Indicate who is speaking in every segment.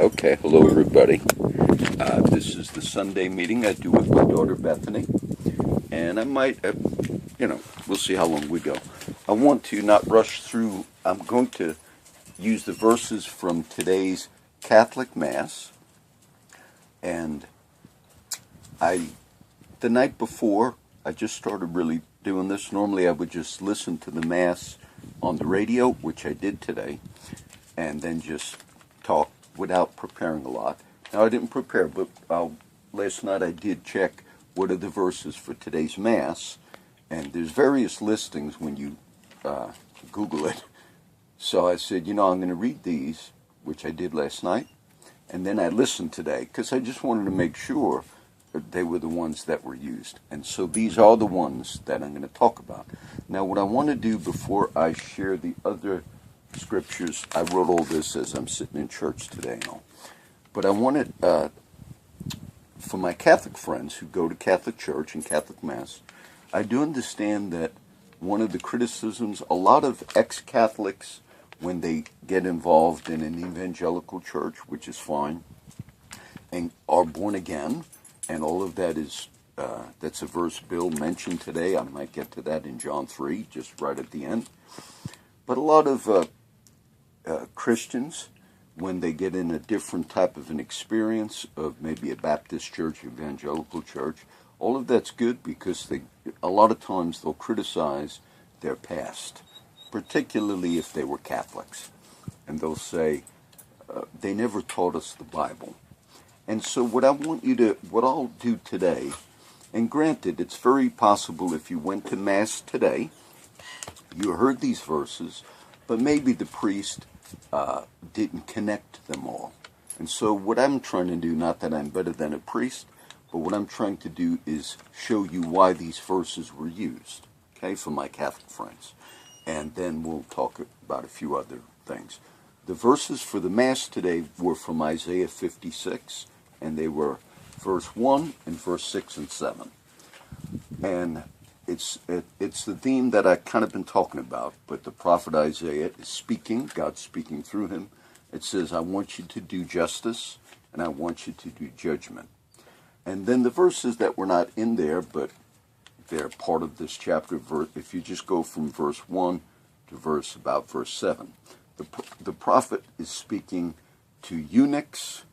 Speaker 1: Okay, hello everybody. This is the Sunday meeting I do with my daughter Bethany, and I might, we'll see how long we go. I want to not rush through. I'm going to use the verses from today's Catholic Mass, and the night before, I just started really doing this. Normally I would just listen to the Mass on the radio, which I did today, and then just talk without preparing a lot. Now, I didn't prepare, but last night I did check what are the verses for today's Mass, and there's various listings when you Google it. So I said, I'm going to read these, which I did last night, and then I listened today, because I just wanted to make sure that they were the ones that were used. And so these are the ones that I'm going to talk about. Now, what I want to do before I share the other scriptures, I wrote all this as I'm sitting in church today and all. But I wanted, for my Catholic friends who go to Catholic Church and Catholic Mass, I do understand that one of the criticisms, a lot of ex-Catholics, when they get involved in an evangelical church, which is fine, and are born again, and all of that is, that's a verse Bill mentioned today. I might get to that in John 3, just right at the end. But a lot of Christians, when they get in a different type of an experience of maybe a Baptist church, evangelical church, all of that's good because a lot of times they'll criticize their past, particularly if they were Catholics. And they'll say, they never taught us the Bible. And so what I'll do today, and granted, it's very possible if you went to Mass today, you heard these verses, but maybe the priest didn't connect them all. And so what I'm trying to do, not that I'm better than a priest, but what I'm trying to do is show you why these verses were used, okay, for my Catholic friends. And then we'll talk about a few other things. The verses for the Mass today were from Isaiah 56, and they were verse 1 and verse 6 and 7. And it's the theme that I've kind of been talking about, but the prophet Isaiah is speaking, God's speaking through him. It says, I want you to do justice, and I want you to do judgment. And then the verses that were not in there, but they're part of this chapter, if you just go from verse 1 to about verse 7, the prophet is speaking to eunuchs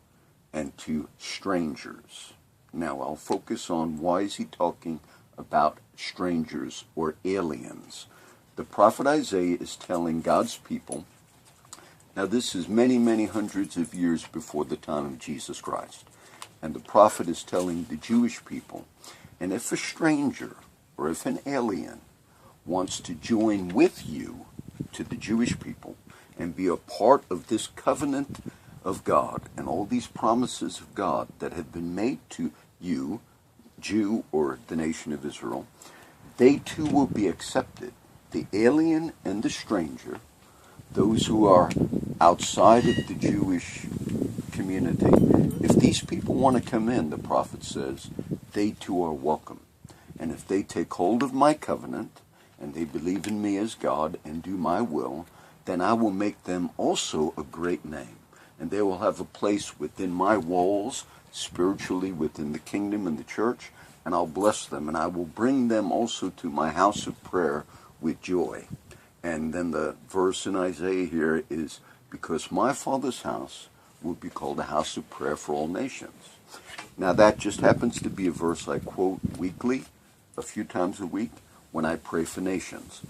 Speaker 1: and to strangers. Now, I'll focus on why is he talking about strangers or aliens. The prophet Isaiah is telling God's people, now this is many, many hundreds of years before the time of Jesus Christ, and the prophet is telling the Jewish people, and if a stranger or if an alien wants to join with you to the Jewish people and be a part of this covenant of God and all these promises of God that have been made to you, Jew or the nation of Israel, they too will be accepted. The alien and the stranger, those who are outside of the Jewish community, if these people want to come in, the prophet says, they too are welcome. And if they take hold of my covenant and they believe in me as God and do my will, then I will make them also a great name. And they will have a place within my walls, spiritually within the kingdom and the church, and I'll bless them, and I will bring them also to my house of prayer with joy. And then the verse in Isaiah here is, because my Father's house will be called a house of prayer for all nations. Now that just happens to be a verse I quote weekly, a few times a week, when I pray for nations.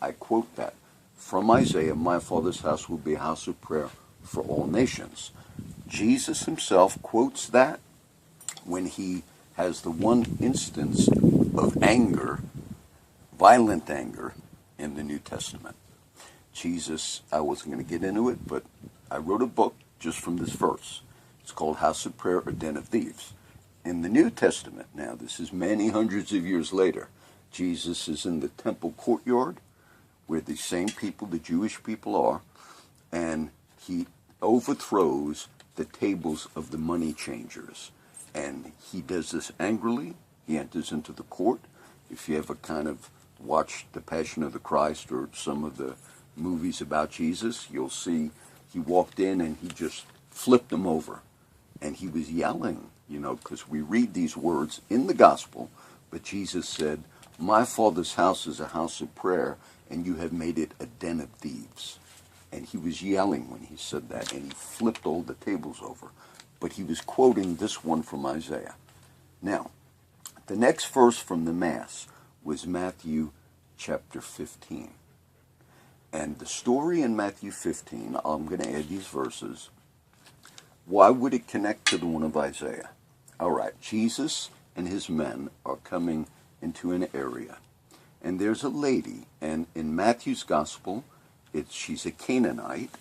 Speaker 1: I quote that from Isaiah, my Father's house will be a house of prayer for all nations. Jesus himself quotes that when he has the one instance of anger, violent anger, in the New Testament. Jesus, I wasn't going to get into it, but I wrote a book just from this verse. It's called House of Prayer or Den of Thieves. In the New Testament, now this is many hundreds of years later, Jesus is in the temple courtyard where the same people, the Jewish people are, and he overthrows the tables of the money changers. And he does this angrily. He enters into the court. If you ever kind of watch The Passion of the Christ or some of the movies about Jesus, you'll see he walked in and he just flipped him over. And he was yelling, because we read these words in the gospel, but Jesus said, "My Father's house is a house of prayer, and you have made it a den of thieves." And he was yelling when he said that, and he flipped all the tables over. But he was quoting this one from Isaiah. Now, the next verse from the Mass was Matthew chapter 15. And the story in Matthew 15, I'm going to add these verses. Why would it connect to the one of Isaiah? All right, Jesus and his men are coming into an area. And there's a lady, and in Matthew's gospel, she's a Canaanite.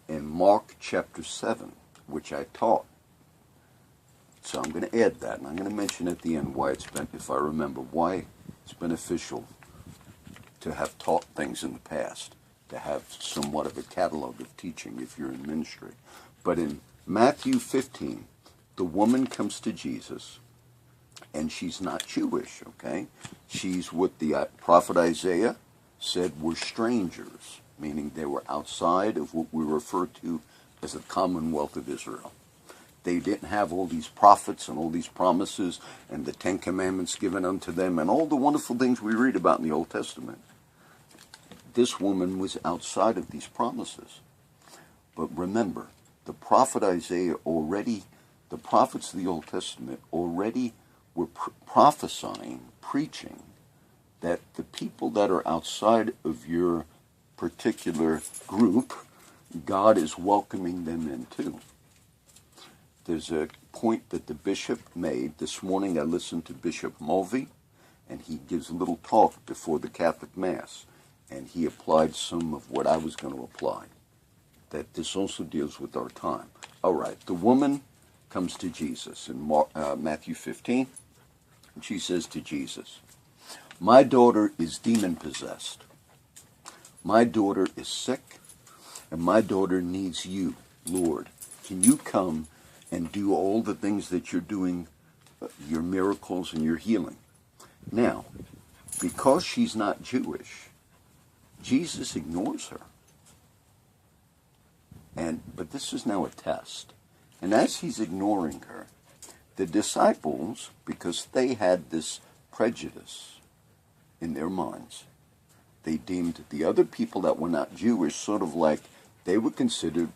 Speaker 1: In Mark chapter 7, which I taught. So I'm going to add that, and I'm going to mention at the end why if I remember, why it's beneficial to have taught things in the past, to have somewhat of a catalog of teaching if you're in ministry. But in Matthew 15, the woman comes to Jesus, and she's not Jewish, okay? She's what the prophet Isaiah said were strangers, meaning they were outside of what we refer to as the Commonwealth of Israel. They didn't have all these prophets and all these promises and the Ten Commandments given unto them and all the wonderful things we read about in the Old Testament. This woman was outside of these promises. But remember, the prophet Isaiah the prophets of the Old Testament already were prophesying, preaching, that the people that are outside of your particular group, God is welcoming them in too. There's a point that the bishop made. This morning I listened to Bishop Mulvey, and he gives a little talk before the Catholic Mass, and he applied some of what I was going to apply, that this also deals with our time. All right, the woman comes to Jesus in Matthew 15, and she says to Jesus, "My daughter is demon-possessed. My daughter is sick, and my daughter needs you, Lord. Can you come and do all the things that you're doing, your miracles and your healing?" Now, because she's not Jewish, Jesus ignores her. But this is now a test. And as he's ignoring her, the disciples, because they had this prejudice in their minds, they deemed the other people that were not Jewish sort of like they were considered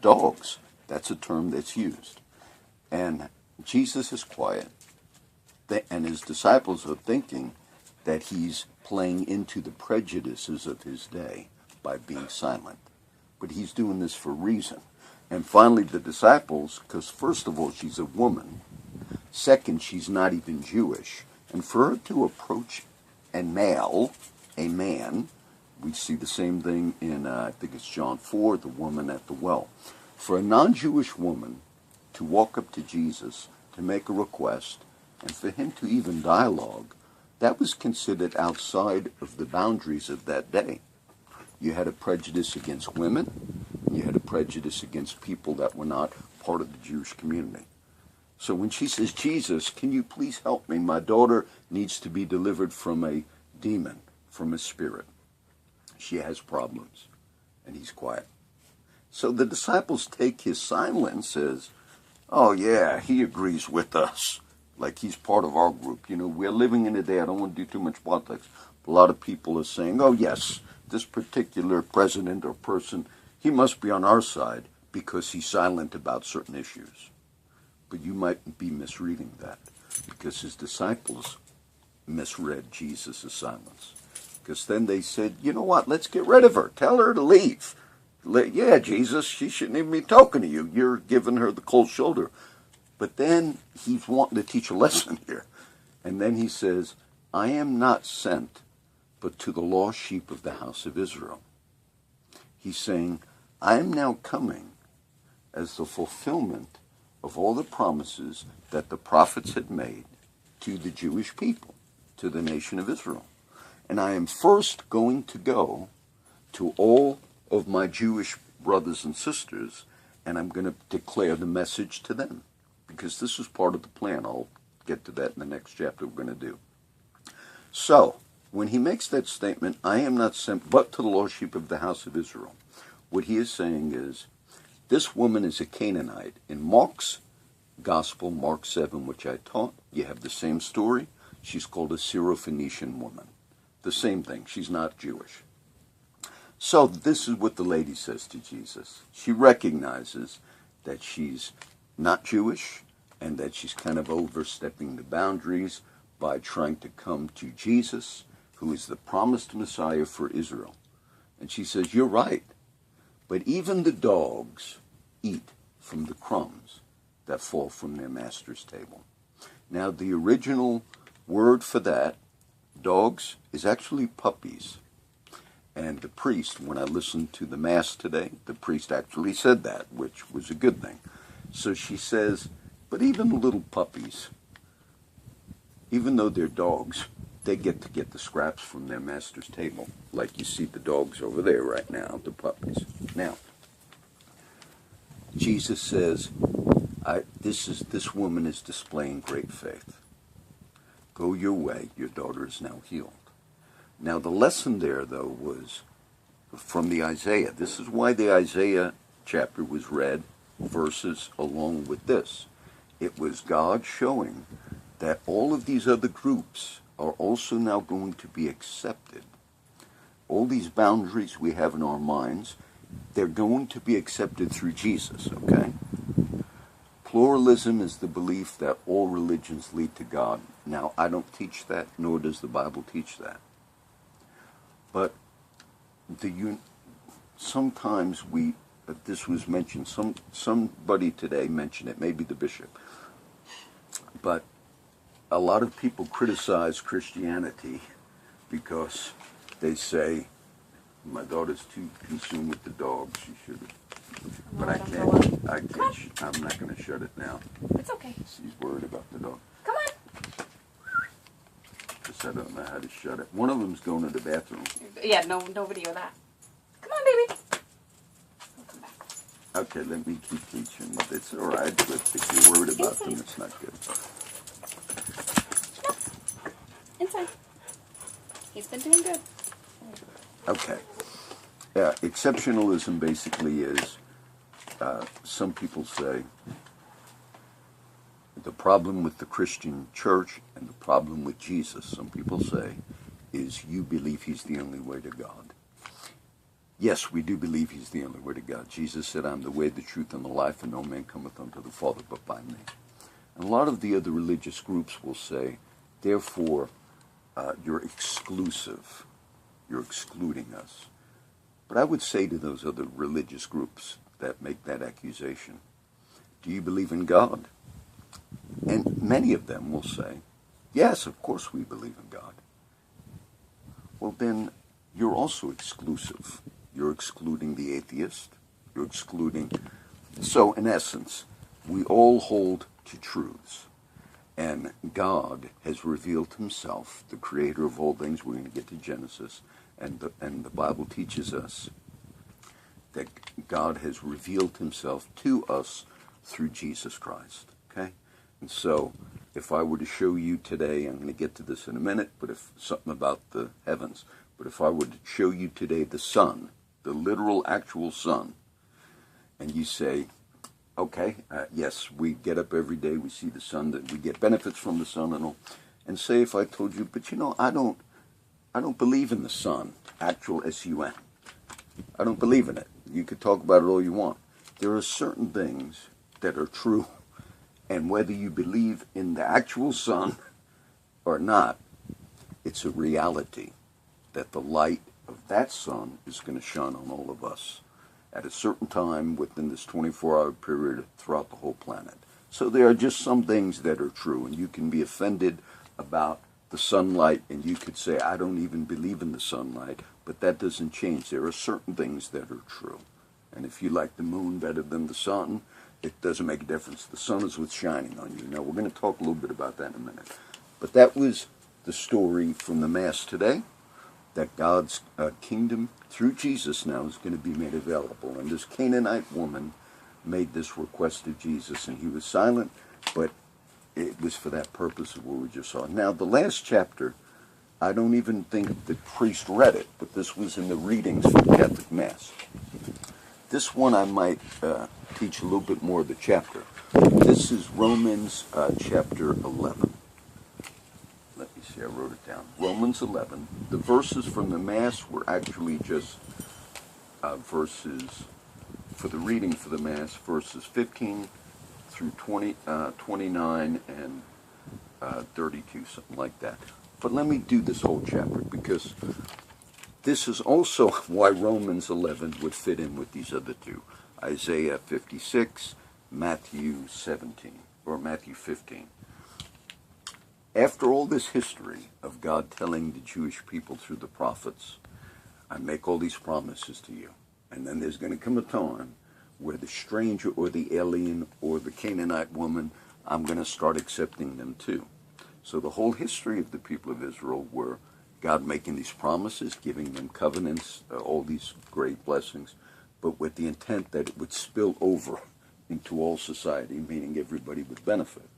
Speaker 1: dogs. That's a term that's used. And Jesus is quiet, and his disciples are thinking that he's playing into the prejudices of his day by being silent. But he's doing this for a reason. And finally, the disciples, because first of all, she's a woman. Second, she's not even Jewish. And for her to approach a man, we see the same thing in, I think it's John 4, the woman at the well. For a non-Jewish woman to walk up to Jesus, to make a request, and for him to even dialogue, that was considered outside of the boundaries of that day. You had a prejudice against women. You had a prejudice against people that were not part of the Jewish community. So when she says, "Jesus, can you please help me? My daughter needs to be delivered from a demon, from a spirit. She has problems." And he's quiet. So the disciples take his silence as, "Oh yeah, he agrees with us." Like he's part of our group. We're living in a day, I don't want to do too much politics. A lot of people are saying, "Oh yes, this particular president or person, he must be on our side because he's silent about certain issues." But you might be misreading that because his disciples misread Jesus' silence. Because then they said, "You know what, let's get rid of her. Tell her to leave. Yeah, Jesus, she shouldn't even be talking to you. You're giving her the cold shoulder." But then he's wanting to teach a lesson here. And then he says, "I am not sent but to the lost sheep of the house of Israel." He's saying, I am now coming as the fulfillment of all the promises that the prophets had made to the Jewish people, to the nation of Israel. And I am first going to go to all of my Jewish brothers and sisters, and I'm going to declare the message to them. Because this is part of the plan. I'll get to that in the next chapter we're going to do. So, when he makes that statement, "I am not sent but to the lost sheep of the house of Israel," what he is saying is, This woman is a Canaanite. In Mark's Gospel, Mark 7, which I taught, you have the same story. She's called a Syrophoenician woman. The same thing. She's not Jewish. So this is what the lady says to Jesus. She recognizes that she's not Jewish and that she's kind of overstepping the boundaries by trying to come to Jesus, who is the promised Messiah for Israel. And she says, you're right, but even the dogs eat from the crumbs that fall from their master's table. Now, the original word for that, dogs, is actually puppies. And the priest, when I listened to the Mass today, the priest actually said that, which was a good thing. So she says, but even the little puppies, even though they're dogs, they get the scraps from their master's table, like you see the dogs over there right now, the puppies. Now, Jesus says, this woman is displaying great faith. Go your way, your daughter is now healed. Now, the lesson there, though, was from the Isaiah. This is why the Isaiah chapter was read, verses along with this. It was God showing that all of these other groups are also now going to be accepted. All these boundaries we have in our minds, they're going to be accepted through Jesus, okay? Pluralism is the belief that all religions lead to God. Now, I don't teach that, nor does the Bible teach that. But sometimes this was mentioned, somebody today mentioned it, maybe the bishop, but a lot of people criticize Christianity because they say, my daughter's too consumed with the dogs, she should have. But I'm not going to shut it now.
Speaker 2: It's okay.
Speaker 1: She's worried about the dog.
Speaker 2: Come on.
Speaker 1: Because I don't know how to shut it. One of them's going to the bathroom.
Speaker 2: Yeah, no video of that. Come on, baby. We'll come back.
Speaker 1: Okay, let me keep teaching. It's all right, but if you're worried about them, it's not good.
Speaker 2: Inside. He's been doing good.
Speaker 1: Okay. Exceptionalism basically is, some people say, the problem with the Christian church and the problem with Jesus, some people say, is you believe he's the only way to God. Yes, we do believe he's the only way to God. Jesus said, I'm the way, the truth, and the life, and no man cometh unto the Father but by me. And a lot of the other religious groups will say, therefore, you're exclusive. You're excluding us. But I would say to those other religious groups that make that accusation, do you believe in God? And many of them will say, yes, of course we believe in God. Well, then you're also exclusive. You're excluding the atheist. You're excluding. So, in essence, we all hold to truths. And God has revealed himself, the creator of all things. We're going to get to Genesis. And the Bible teaches us that God has revealed himself to us through Jesus Christ. Okay? And so, if I were to show you today, I'm going to get to this in a minute, but if something about the heavens, but if I were to show you today the sun, the literal, actual sun, and you say, okay, yes, we get up every day, we see the sun, that we get benefits from the sun and all, and say if I told you, but you know, I don't believe in the sun, actual S-U-N. I don't believe in it. You could talk about it all you want. There are certain things that are true, and whether you believe in the actual sun or not, it's a reality that the light of that sun is going to shine on all of us at a certain time within this 24-hour period throughout the whole planet. So there are just some things that are true, and you can be offended about the sunlight, and you could say, I don't even believe in the sunlight, but that doesn't change. There are certain things that are true. And if you like the moon better than the sun, it doesn't make a difference. The sun is what's shining on you. Now, we're going to talk a little bit about that in a minute. But that was the story from the Mass today, that God's kingdom through Jesus now is going to be made available. And this Canaanite woman made this request of Jesus, and he was silent, but it was for that purpose of what we just saw. Now, the last chapter, I don't even think the priest read it, but this was in the readings for the Catholic Mass. This one I might teach a little bit more of the chapter. This is Romans chapter 11. Let me see, I wrote it down. Romans 11. The verses from the Mass were actually just verses, for the reading for the Mass, verses 15 through 29 and 32, something like that. But let me do this whole chapter, because this is also why Romans 11 would fit in with these other two. Isaiah 56, Matthew 17, or Matthew 15. After all this history of God telling the Jewish people through the prophets, I make all these promises to you. And then there's going to come a time where the stranger or the alien or the Canaanite woman, I'm going to start accepting them too. So the whole history of the people of Israel were God making these promises, giving them covenants, all these great blessings, but with the intent that it would spill over into all society, meaning everybody would benefit.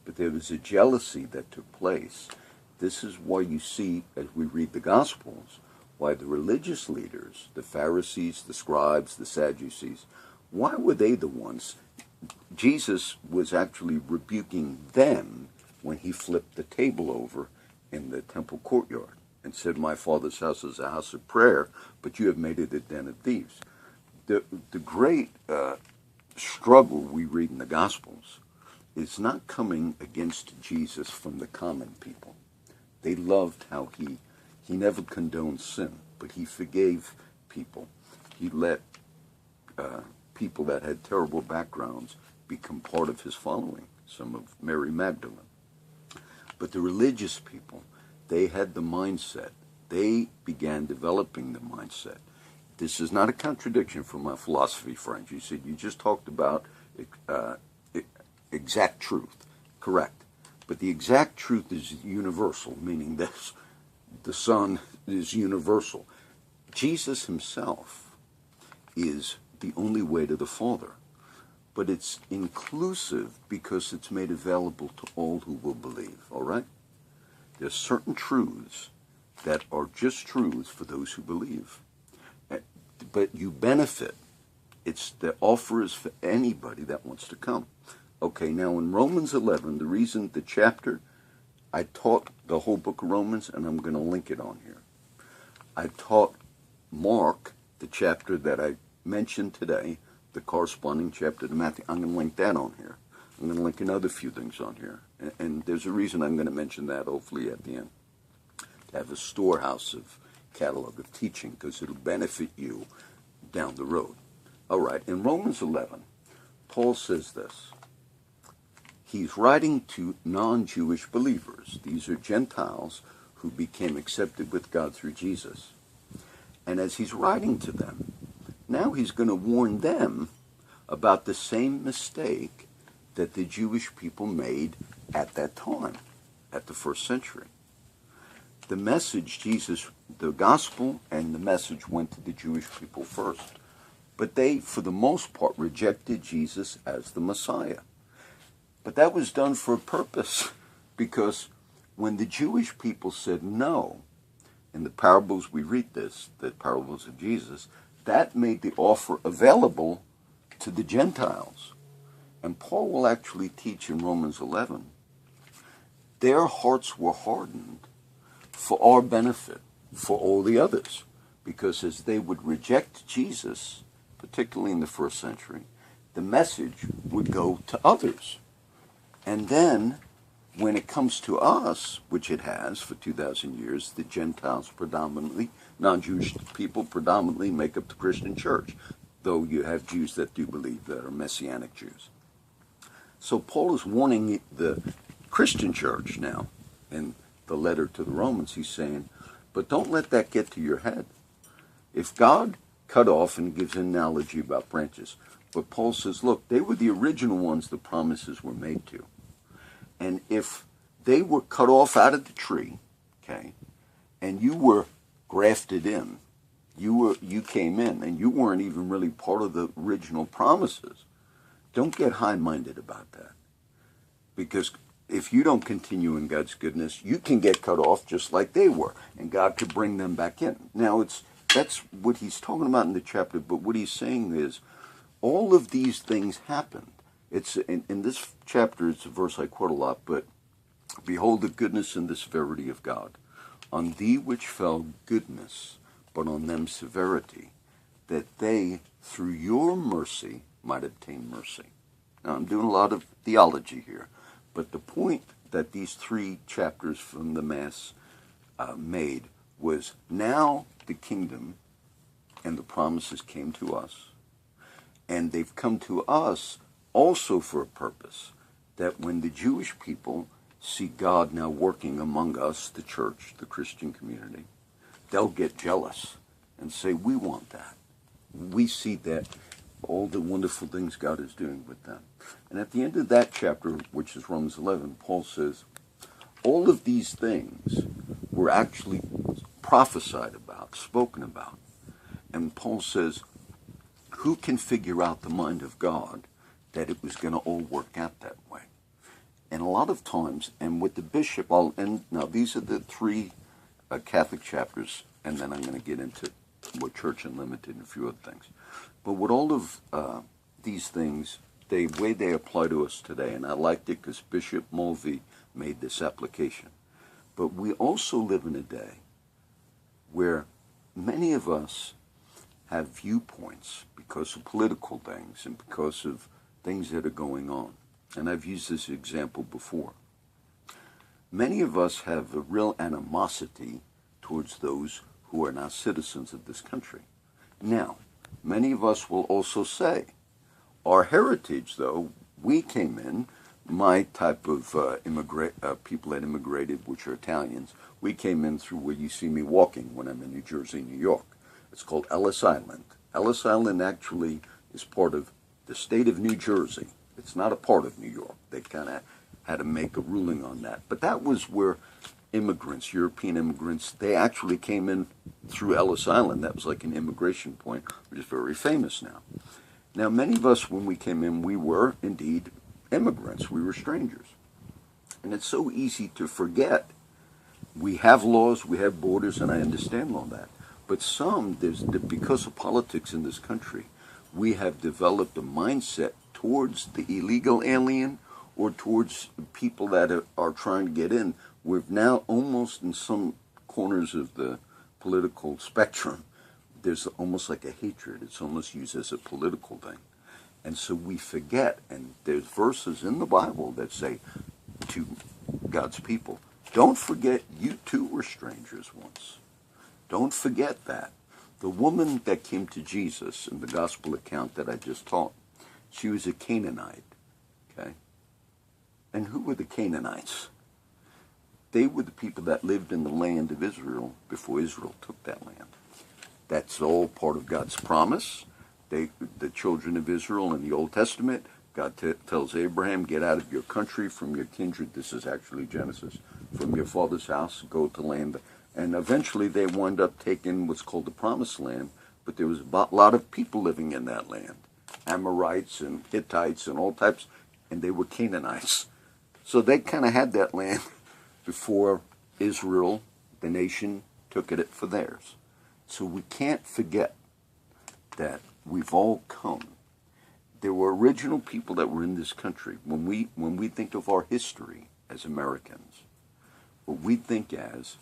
Speaker 1: But there was a jealousy that took place. This is why you see, as we read the Gospels, why the religious leaders, the Pharisees, the scribes, the Sadducees, why were they the ones? Jesus was actually rebuking them when he flipped the table over in the temple courtyard and said, my Father's house is a house of prayer, but you have made it a den of thieves. The great struggle we read in the Gospels is not coming against Jesus from the common people. They loved how he never condoned sin, but he forgave people. He let people that had terrible backgrounds become part of his following, some of Mary Magdalene. But the religious people, they had the mindset. They began developing the mindset. This is not a contradiction from my philosophy, friends. You said you just talked about exact truth. Correct. But the exact truth is universal, meaning that the Son is universal. Jesus himself is the only way to the Father. But it's inclusive because it's made available to all who will believe, all right? There's certain truths that are just truths for those who believe. But you benefit. It's the offer is for anybody that wants to come. Okay, now in Romans 11, the reason the chapter, I taught the whole book of Romans, and I'm going to link it on here. I taught Mark, the chapter that I mentioned today, the corresponding chapter to Matthew. I'm going to link that on here. I'm going to link another few things on here. And there's a reason I'm going to mention that, hopefully, at the end. To have a storehouse of catalog of teaching, because it'll benefit you down the road. All right, in Romans 11, Paul says this. He's writing to non-Jewish believers. These are Gentiles who became accepted with God through Jesus. And as he's writing to them, now he's going to warn them about the same mistake that the Jewish people made at that time, at the first century. The message, the gospel and the message went to the Jewish people first. But they, for the most part, rejected Jesus as the Messiah. But that was done for a purpose, because when the Jewish people said no, in the parables we read this, the parables of Jesus, that made the offer available to the Gentiles. And Paul will actually teach in Romans 11, their hearts were hardened for our benefit, for all the others. Because as they would reject Jesus, particularly in the first century, the message would go to others. And then, when it comes to us, which it has for 2,000 years, the Gentiles predominantly, non-Jewish people predominantly make up the Christian church, though you have Jews that do believe that are Messianic Jews. So Paul is warning the Christian church now, in the letter to the Romans, he's saying, but don't let that get to your head. If God cut off, and gives an analogy about branches, but Paul says, look, they were the original ones the promises were made to. And if they were cut off out of the tree, okay, and you were grafted in, you came in, and you weren't even really part of the original promises, don't get high-minded about that. Because if you don't continue in God's goodness, you can get cut off just like they were, and God could bring them back in. Now, that's what he's talking about in the chapter. But what he's saying is, all of these things happened. It's in this chapter. It's a verse I quote a lot. But behold the goodness and the severity of God. On thee which fell goodness, but on them severity, that they through your mercy might obtain mercy. Now I'm doing a lot of theology here, but the point that these 3 chapters from the Mass made was, now the kingdom and the promises came to us, and they've come to us also for a purpose, that when the Jewish people see God now working among us, the church, the Christian community, they'll get jealous and say, we want that. We see that, all the wonderful things God is doing with them. And at the end of that chapter, which is Romans 11, Paul says, all of these things were actually prophesied about, spoken about. And Paul says, who can figure out the mind of God that it was going to all work out that way? And a lot of times, and with the bishop, now these are the 3 Catholic chapters, and then I'm going to get into what Church Unlimited and a few other things. But with all of these things, the way they apply to us today, and I liked it because Bishop Mulvey made this application. But we also live in a day where many of us have viewpoints because of political things and because of things that are going on. And I've used this example before. Many of us have a real animosity towards those who are now citizens of this country. Now, many of us will also say, our heritage, though, we came in, my type of people that immigrated, which are Italians, we came in through where you see me walking when I'm in New Jersey, New York. It's called Ellis Island. Ellis Island actually is part of the state of New Jersey. It's not a part of New York. They kind of had to make a ruling on that. But that was where immigrants, European immigrants, they actually came in through Ellis Island. That was like an immigration point, which is very famous now. Now, many of us, when we came in, we were indeed immigrants. We were strangers. And it's so easy to forget. We have laws, we have borders, and I understand all that. But because of politics in this country, we have developed a mindset towards the illegal alien or towards people that are trying to get in. We've now almost in some corners of the political spectrum, there's almost like a hatred. It's almost used as a political thing. And so we forget, and there's verses in the Bible that say to God's people, don't forget you too were strangers once. Don't forget that. The woman that came to Jesus in the gospel account that I just taught, she was a Canaanite, okay? And who were the Canaanites? They were the people that lived in the land of Israel before Israel took that land. That's all part of God's promise. The children of Israel in the Old Testament, God tells Abraham, get out of your country, from your kindred. This is actually Genesis. From your father's house, go to land. And eventually they wind up taking what's called the Promised Land, but there was a lot of people living in that land. Amorites and Hittites and all types, and they were Canaanites. So they kind of had that land before Israel, the nation, took it for theirs. So we can't forget that we've all come. There were original people that were in this country. When we think of our history as Americans, what we think as,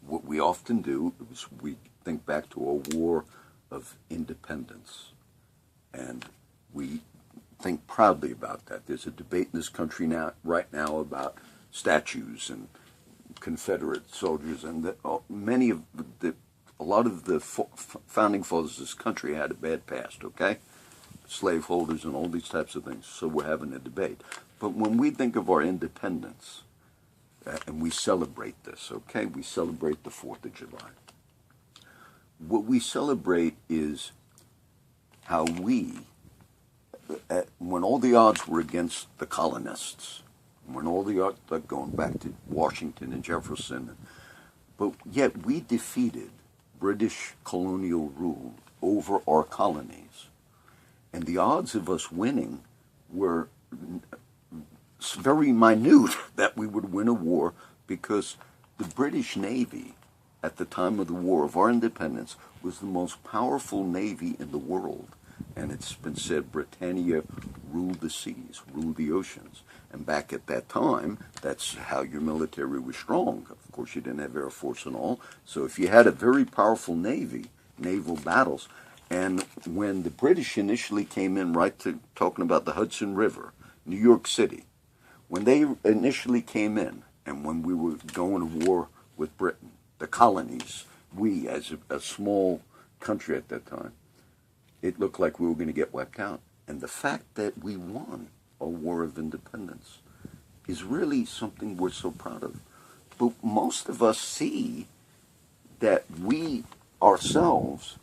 Speaker 1: what we often do is we think back to a war of independence. And we think proudly about that. There's a debate in this country right now about statues and Confederate soldiers, and a lot of the founding fathers of this country had a bad past, okay? Slaveholders and all these types of things. So we're having a debate. But when we think of our independence, and we celebrate this, okay? We celebrate the 4th of July. What we celebrate is how we, when all the odds were against the colonists, when all the odds, like going back to Washington and Jefferson, but yet we defeated British colonial rule over our colonies. And the odds of us winning were very minute that we would win a war, because the British Navy at the time of the War of our independence, was the most powerful navy in the world. And it's been said Britannia ruled the seas, ruled the oceans. And back at that time, that's how your military was strong. Of course, you didn't have Air Force and all. So if you had a very powerful navy, naval battles, and when the British initially came in, right to talking about the Hudson River, New York City, when they initially came in, and when we were going to war with Britain, the colonies, we as a small country at that time, it looked like we were going to get wiped out. And the fact that we won a war of independence is really something we're so proud of. But most of us see that we ourselves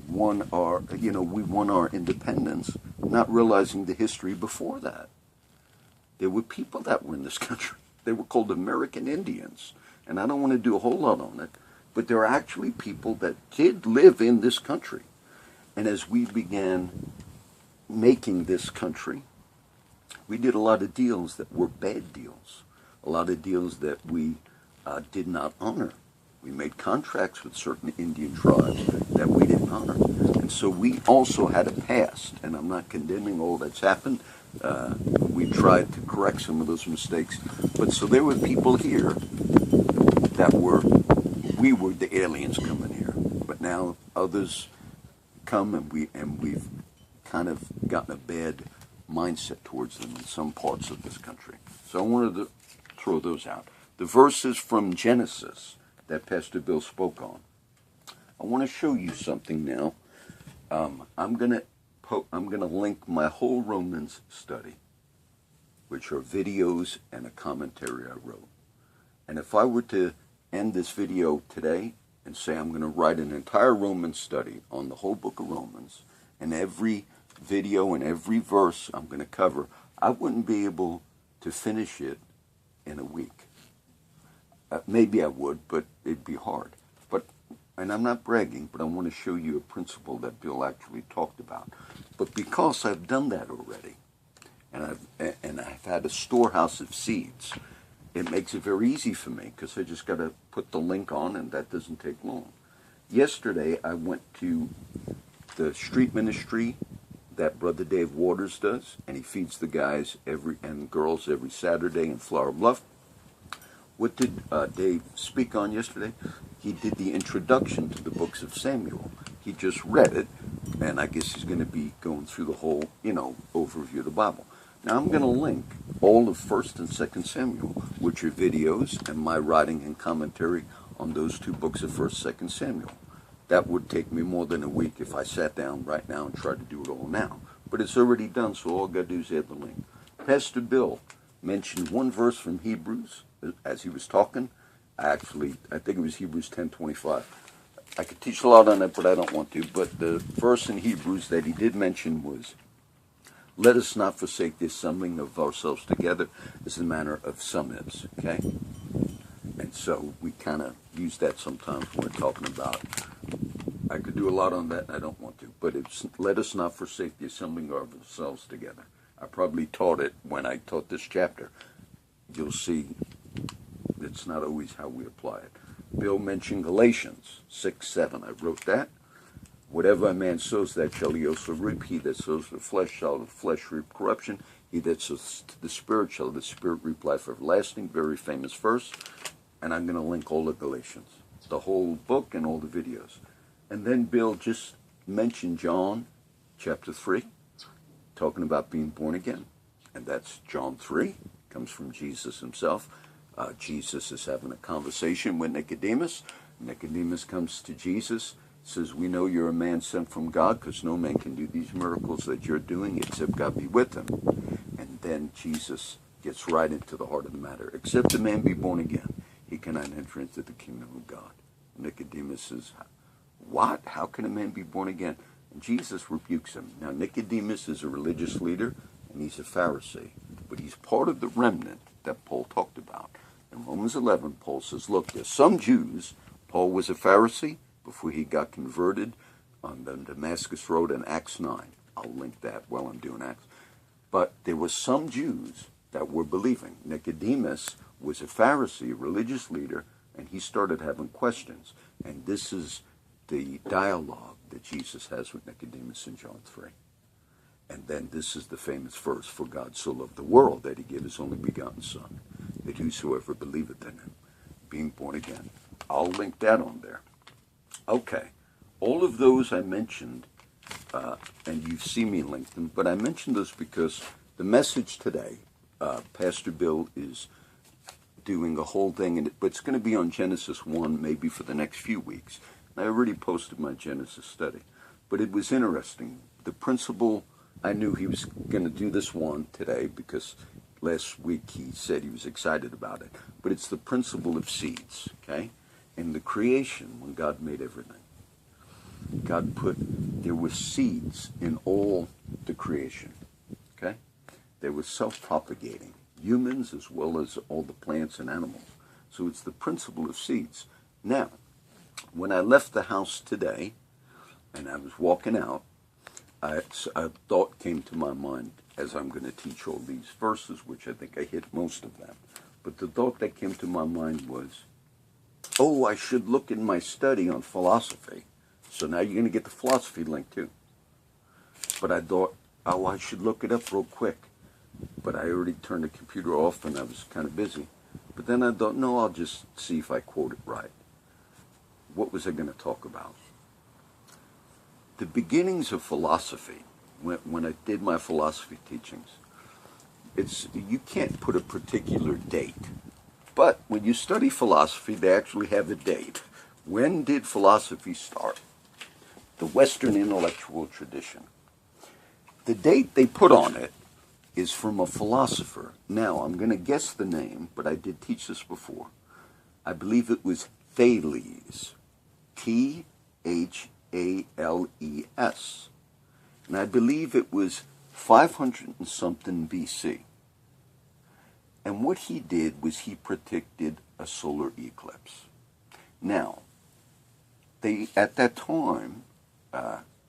Speaker 1: won we won our independence, not realizing the history before that. There were people that were in this country. They were called American Indians. And I don't want to do a whole lot on it, but there are actually people that did live in this country. And as we began making this country, we did a lot of deals that were bad deals, a lot of deals that we did not honor. We made contracts with certain Indian tribes that we didn't honor. And so we also had a past, and I'm not condemning all that's happened. We tried to correct some of those mistakes. But so there were people here that we were the aliens coming here. But now others come, and we've kind of gotten a bad mindset towards them in some parts of this country. So I wanted to throw those out. The verses from Genesis that Pastor Bill spoke on. I want to show you something now. I'm gonna link my whole Romans study, which are videos and a commentary I wrote. And if I were to end this video today and say I'm going to write an entire Romans study on the whole book of Romans, and every video and every verse I'm going to cover, I wouldn't be able to finish it in a week. Maybe I would, but it'd be hard. And I'm not bragging, but I want to show you a principle that Bill actually talked about. But because I've done that already, and I've had a storehouse of seeds, it makes it very easy for me, because I just got to put the link on, and that doesn't take long. Yesterday, I went to the street ministry that Brother Dave Waters does, and he feeds the guys and girls every Saturday in Flower Bluff. What did Dave speak on yesterday? He did the introduction to the books of Samuel. He just read it, and I guess he's going to be going through the whole, overview of the Bible. Now I'm going to link all of 1st and 2nd Samuel, which are videos and my writing and commentary on those two books of 1st, 2nd Samuel. That would take me more than a week if I sat down right now and tried to do it all now. But it's already done, so all I got to do is add the link. Pastor Bill mentioned one verse from Hebrews as he was talking. I think it was Hebrews 10:25. I could teach a lot on that, but I don't want to. But the verse in Hebrews that he did mention was, "Let us not forsake the assembling of ourselves together, as the manner of some is." Okay? And so we kind of use that sometimes when we're talking about. I could do a lot on that, and I don't want to. But it's, let us not forsake the assembling of ourselves together. I probably taught it when I taught this chapter. You'll see it's not always how we apply it. Bill mentioned Galatians 6:7. I wrote that. Whatever a man sows, that shall he also reap. He that sows the flesh shall the flesh reap corruption. He that sows the Spirit shall the Spirit reap life everlasting. Very famous verse. And I'm going to link all the Galatians, the whole book and all the videos. And then Bill just mentioned John chapter 3, talking about being born again. And that's John 3, comes from Jesus himself. Jesus is having a conversation with Nicodemus. Nicodemus comes to Jesus, says, "We know you're a man sent from God, because no man can do these miracles that you're doing except God be with him." And then Jesus gets right into the heart of the matter. "Except a man be born again, he cannot enter into the kingdom of God." Nicodemus says, "What? How can a man be born again?" And Jesus rebukes him. Now, Nicodemus is a religious leader, and he's a Pharisee. But he's part of the remnant that Paul talked about. In Romans 11, Paul says, look, there's some Jews. Paul was a Pharisee before he got converted on the Damascus Road in Acts 9. I'll link that while I'm doing Acts. But there were some Jews that were believing. Nicodemus was a Pharisee, a religious leader, And he started having questions. And this is the dialogue that Jesus has with Nicodemus in John 3. And then this is the famous verse, for God so loved the world that he gave his only begotten Son, that whosoever believeth in him, being born again. I'll link that on there. Okay, all of those I mentioned, and you've seen me link them, but I mentioned those because the message today, Pastor Bill is doing a whole thing, but it's going to be on Genesis 1 maybe for the next few weeks. I already posted my Genesis study, but it was interesting. The principle, I knew he was going to do this one today because last week he said he was excited about it, but it's the principle of seeds, okay? In the creation, when God made everything, God there were seeds in all the creation, okay? They were self-propagating, humans as well as all the plants and animals. So it's the principle of seeds. Now, when I left the house today and I was walking out, a thought came to my mind as I'm going to teach all these verses, which I think I hit most of them. But the thought that came to my mind was, oh, I should look in my study on philosophy. So now you're going to get the philosophy link too. But I thought, oh, I should look it up real quick. But I already turned the computer off and I was kind of busy. But then I thought, no, I'll just see if I quote it right. What was I going to talk about? The beginnings of philosophy, when I did my philosophy teachings, you can't put a particular date. But when you study philosophy, they actually have a date. When did philosophy start? The Western intellectual tradition. The date they put on it is from a philosopher. Now, I'm going to guess the name, but I did teach this before. I believe it was Thales. Thales. And I believe it was 500 and something BC. And what he did was he predicted a solar eclipse. Now, at that time,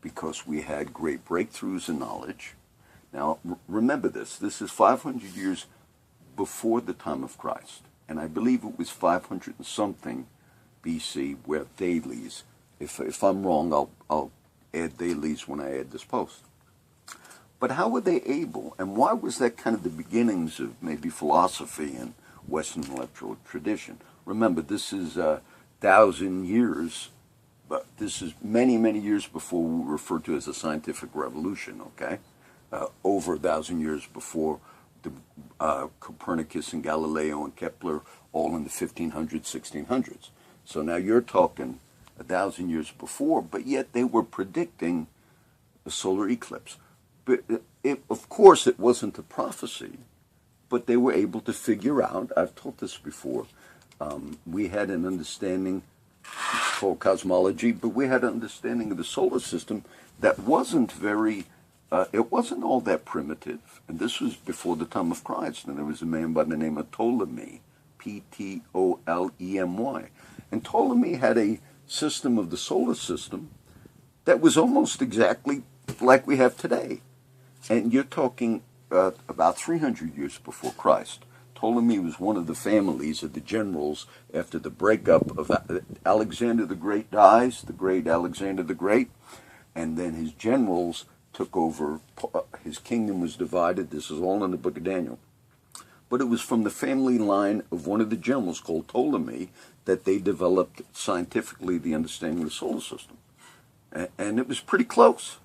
Speaker 1: because we had great breakthroughs in knowledge, now remember this is 500 years before the time of Christ. And I believe it was 500 and something BC where Thales, if I'm wrong, I'll add Thales when I add this post. But how were they able, and why was that kind of the beginnings of maybe philosophy and Western intellectual tradition? Remember, this is 1,000 years, but this is many, many years before we refer to as a scientific revolution, okay? Over 1,000 years before the Copernicus and Galileo and Kepler, all in the 1500s, 1600s. So now you're talking 1,000 years before, but yet they were predicting a solar eclipse. But of course, it wasn't a prophecy, but they were able to figure out, I've taught this before, we had an understanding, it's called cosmology, but we had an understanding of the solar system that wasn't very, it wasn't all that primitive. And this was before the time of Christ, and there was a man by the name of Ptolemy, Ptolemy. And Ptolemy had a system of the solar system that was almost exactly like we have today. And you're talking about 300 years before Christ. Ptolemy was one of the families of the generals after the breakup of Alexander the Great dies, the great Alexander the Great, and then his generals took over. His kingdom was divided. This is all in the book of Daniel. But it was from the family line of one of the generals called Ptolemy that they developed scientifically the understanding of the solar system. And it was pretty close.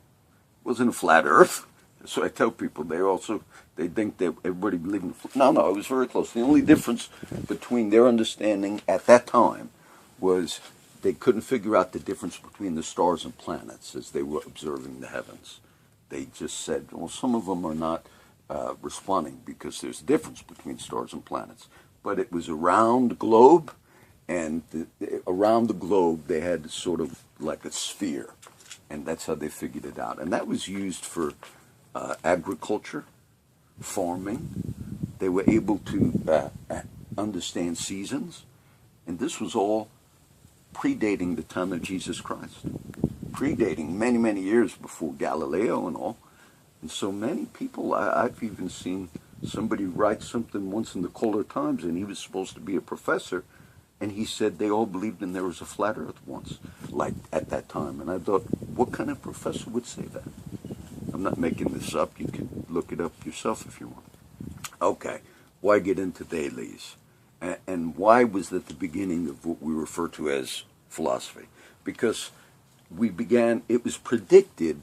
Speaker 1: It wasn't a flat earth. So I tell people, they think that everybody believed in no, it was very close. The only difference between their understanding at that time was they couldn't figure out the difference between the stars and planets as they were observing the heavens. They just said, well, some of them are not responding because there's a difference between stars and planets. But it was around the globe, and around the globe they had sort of like a sphere, and that's how they figured it out. And that was used for agriculture, farming. They were able to understand seasons, and this was all predating the time of Jesus Christ, predating many, many years before Galileo and all. And so many people, I've even seen somebody write something once in the Kohler Times, and he was supposed to be a professor, And he said they all believed in there was a flat earth once, like at that time. And I thought, what kind of professor would say that? I'm not making this up. You can look it up yourself if you want. Okay, why get into Thales? And why was that the beginning of what we refer to as philosophy? Because it was predicted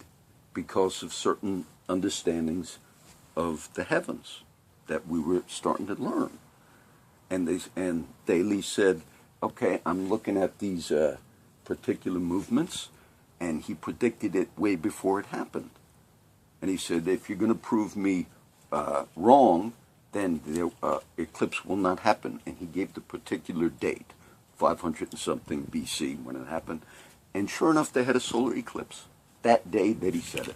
Speaker 1: because of certain understandings of the heavens that we were starting to learn. And Thales said, okay, I'm looking at these particular movements, and he predicted it way before it happened. And he said, if you're going to prove me wrong, then the eclipse will not happen. And he gave the particular date, 500 and something BC, when it happened. And sure enough, they had a solar eclipse that day that he said it.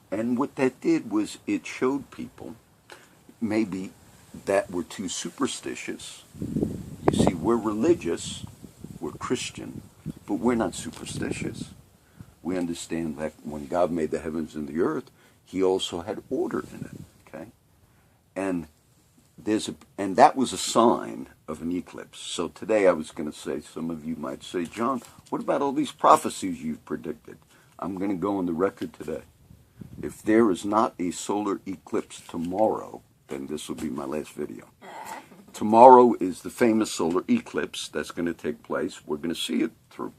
Speaker 1: And what that did was it showed people maybe that were too superstitious. You see, we're religious, we're Christian, but we're not superstitious. We understand that when God made the heavens and the earth, he also had order in it, okay? And that was a sign of an eclipse. So today I was going to say, some of you might say, John, what about all these prophecies you've predicted? I'm going to go on the record today. If there is not a solar eclipse tomorrow, then this will be my last video. Tomorrow is the famous solar eclipse that's going to take place. We're going to see it through.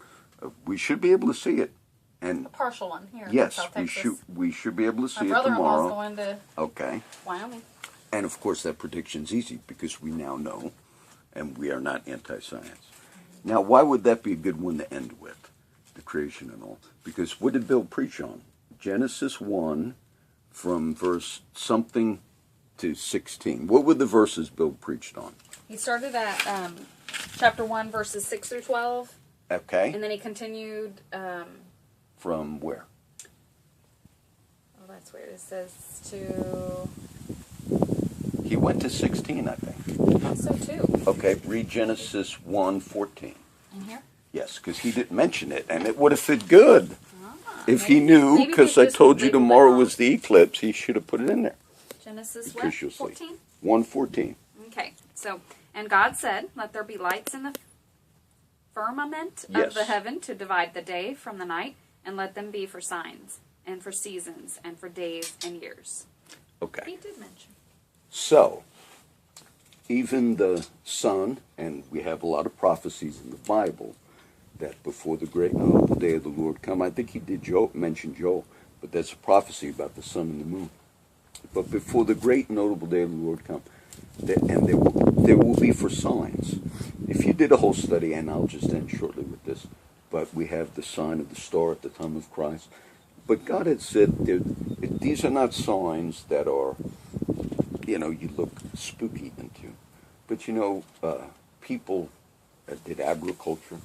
Speaker 1: We should be able to see it. And
Speaker 2: A partial one here.
Speaker 1: yes,
Speaker 2: in South Texas.
Speaker 1: we should be able to see
Speaker 2: My
Speaker 1: it tomorrow.
Speaker 2: brother-in-law's going to
Speaker 1: Okay.
Speaker 2: Wyoming.
Speaker 1: And of course that prediction's easy because we now know, and we are not anti-science. Now, why would that be a good one to end with, the creation and all? Because what did Bill preach on? Genesis 1 from verse something to 16. What were the verses Bill preached on?
Speaker 2: He started at chapter 1, verses 6 through 12.
Speaker 1: Okay.
Speaker 2: And then he continued...
Speaker 1: from where?
Speaker 2: Oh, that's weird. It says to...
Speaker 1: He went to 16, I think.
Speaker 2: I thought so, too.
Speaker 1: Okay, read Genesis 1:14.
Speaker 2: In here?
Speaker 1: Yes, because he didn't mention it, and it would have fit good. If he
Speaker 2: Maybe-
Speaker 1: knew,
Speaker 2: maybe
Speaker 1: because
Speaker 2: they
Speaker 1: I
Speaker 2: just
Speaker 1: told you
Speaker 2: labeled it
Speaker 1: tomorrow
Speaker 2: wrong.
Speaker 1: was the eclipse, he should have put it in there.
Speaker 2: Genesis what?
Speaker 1: Because you'll see.
Speaker 2: 14?
Speaker 1: 1:14.
Speaker 2: Okay, so, and God said, let there be lights in the firmament
Speaker 1: Yes.
Speaker 2: of the heaven to divide the day from the night, and let them be for signs, and for seasons, and for days and years.
Speaker 1: Okay.
Speaker 2: He did mention.
Speaker 1: So, even the sun, and we have a lot of prophecies in the Bible, that before the great and notable day of the Lord come, I think he did mention Joel, but that's a prophecy about the sun and the moon. But before the great and notable day of the Lord come, and there will be for signs. If you did a whole study, and I'll just end shortly with this, but we have the sign of the star at the time of Christ. But God had said these are not signs that are, you look spooky into. But people did agriculture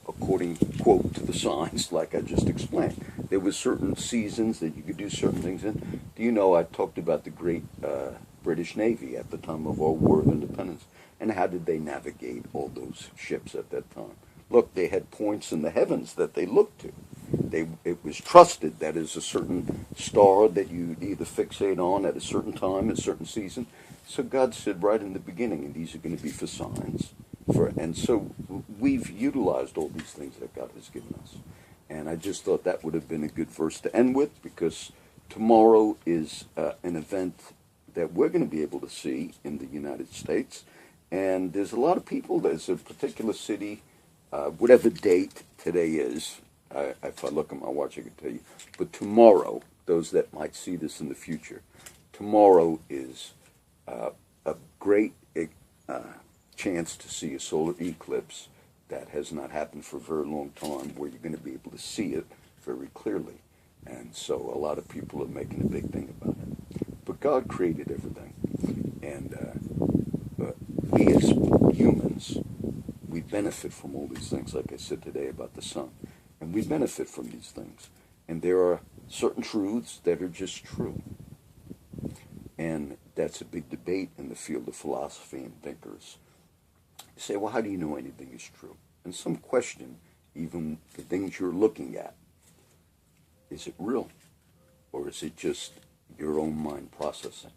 Speaker 1: according, quote, to the signs, like I just explained. There were certain seasons that you could do certain things in. Do you know I talked about the great British Navy at the time of our War of Independence, and how did they navigate all those ships at that time? Look, they had points in the heavens that they looked to. It was trusted that is a certain star that you either fixate on at a certain time, at a certain season. So God said right in the beginning, and these are going to be for signs. And so we've utilized all these things that God has given us. And I just thought that would have been a good verse to end with, because tomorrow is an event that we're going to be able to see in the United States. And there's a lot of people, there's a particular city, whatever date today is, if I look at my watch I can tell you, but tomorrow, those that might see this in the future, tomorrow is a great chance to see a solar eclipse that has not happened for a very long time, where you're going to be able to see it very clearly. And so a lot of people are making a big thing about it. But God created everything. And we as humans, we benefit from all these things, like I said today about the sun. And we benefit from these things. And there are certain truths that are just true. And that's a big debate in the field of philosophy and thinkers. You say, well, how do you know anything is true? And some question even the things you're looking at. Is it real? Or is it just your own mind processing?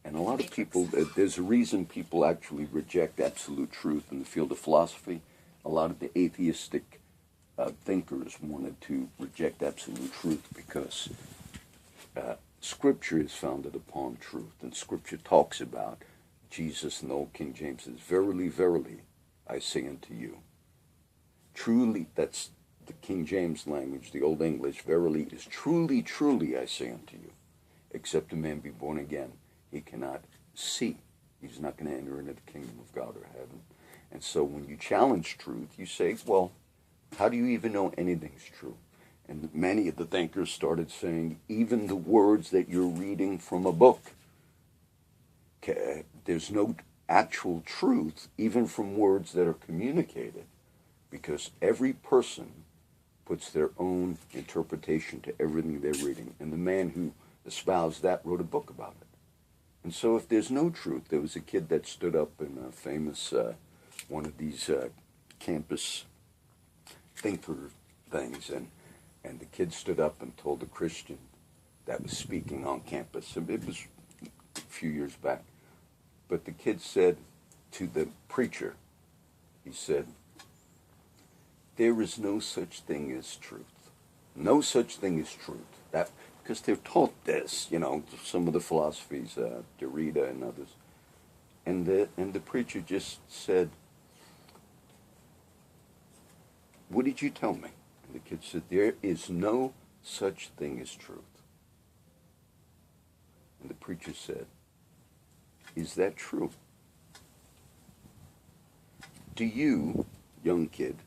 Speaker 1: And a lot of people, there's a reason people actually reject absolute truth in the field of philosophy, a lot of the atheistic thinkers wanted to reject absolute truth because Scripture is founded upon truth, and Scripture talks about Jesus in the Old King James says, "Verily, verily, I say unto you." Truly, that's the King James language, the Old English. Verily is truly, truly, I say unto you. Except a man be born again, he cannot see. He's not going to enter into the kingdom of God or heaven. And so when you challenge truth, you say, well, how do you even know anything's true? And many of the thinkers started saying, even the words that you're reading from a book, there's no actual truth, even from words that are communicated, because every person puts their own interpretation to everything they're reading. And the man who espoused that wrote a book about it. And so if there's no truth, there was a kid that stood up in a famous, one of these campus thinker things, and the kid stood up and told a Christian that was speaking on campus. And it was a few years back. But the kid said to the preacher, he said, "There is no such thing as truth. No such thing as truth." That, because they're taught this, some of the philosophies, Derrida and others. And the preacher just said, "What did you tell me?" And the kid said, "There is no such thing as truth." And the preacher said, "Is that true? Do you, young kid,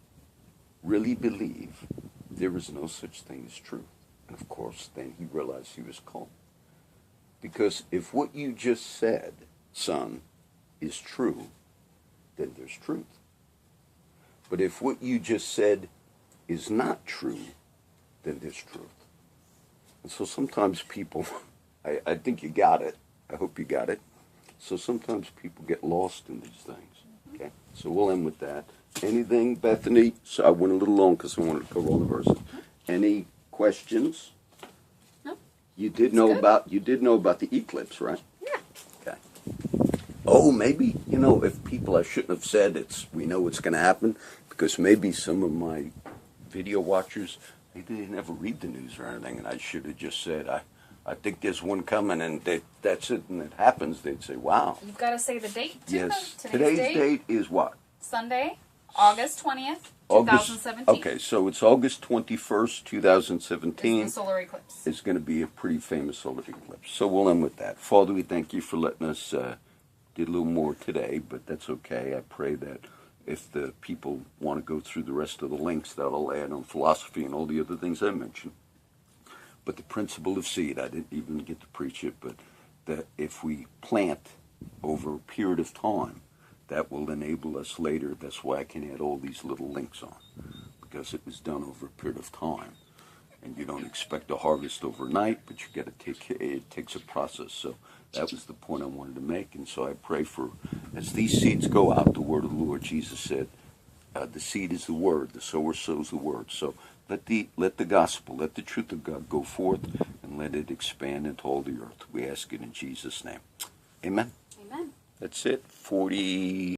Speaker 1: really believe there is no such thing as truth?" And of course, then he realized he was calm. Because if what you just said, son, is true, then there's truth. But if what you just said is not true, then there's truth. And so sometimes people, I think you got it. I hope you got it. So sometimes people get lost in these things. Okay? So we'll end with that. Anything, Bethany? So I went a little long because I wanted to cover all the verses. Any questions?
Speaker 2: No.
Speaker 1: You did know about the eclipse, right?
Speaker 2: Yeah.
Speaker 1: Okay. Oh, maybe, if people, I shouldn't have said we know what's going to happen, because maybe some of my video watchers, maybe they never read the news or anything, and I should have just said, I think there's one coming, and that's it, and it happens. They'd say, wow.
Speaker 2: You've got to say the date, too.
Speaker 1: Yes.
Speaker 2: Today's
Speaker 1: date is what?
Speaker 2: Sunday, August 20th, 2017.
Speaker 1: Okay, so it's August 21st, 2017.
Speaker 2: It's the solar eclipse.
Speaker 1: It's going to be a pretty famous solar eclipse. So we'll end with that. Father, we thank you for letting us did a little more today, but that's okay. I pray that if the people want to go through the rest of the links, that'll add on philosophy and all the other things I mentioned. But the principle of seed, I didn't even get to preach it, but that if we plant over a period of time, that will enable us later. That's why I can add all these little links on, because it was done over a period of time. And you don't expect a harvest overnight, but you got to it takes a process. So that was the point I wanted to make. And so I pray for, as these seeds go out, the word of the Lord, Jesus said, the seed is the word, the sower sows the word. So let the gospel, let the truth of God go forth, and let it expand into all the earth. We ask it in Jesus' name. Amen.
Speaker 2: Amen.
Speaker 1: That's it. 40.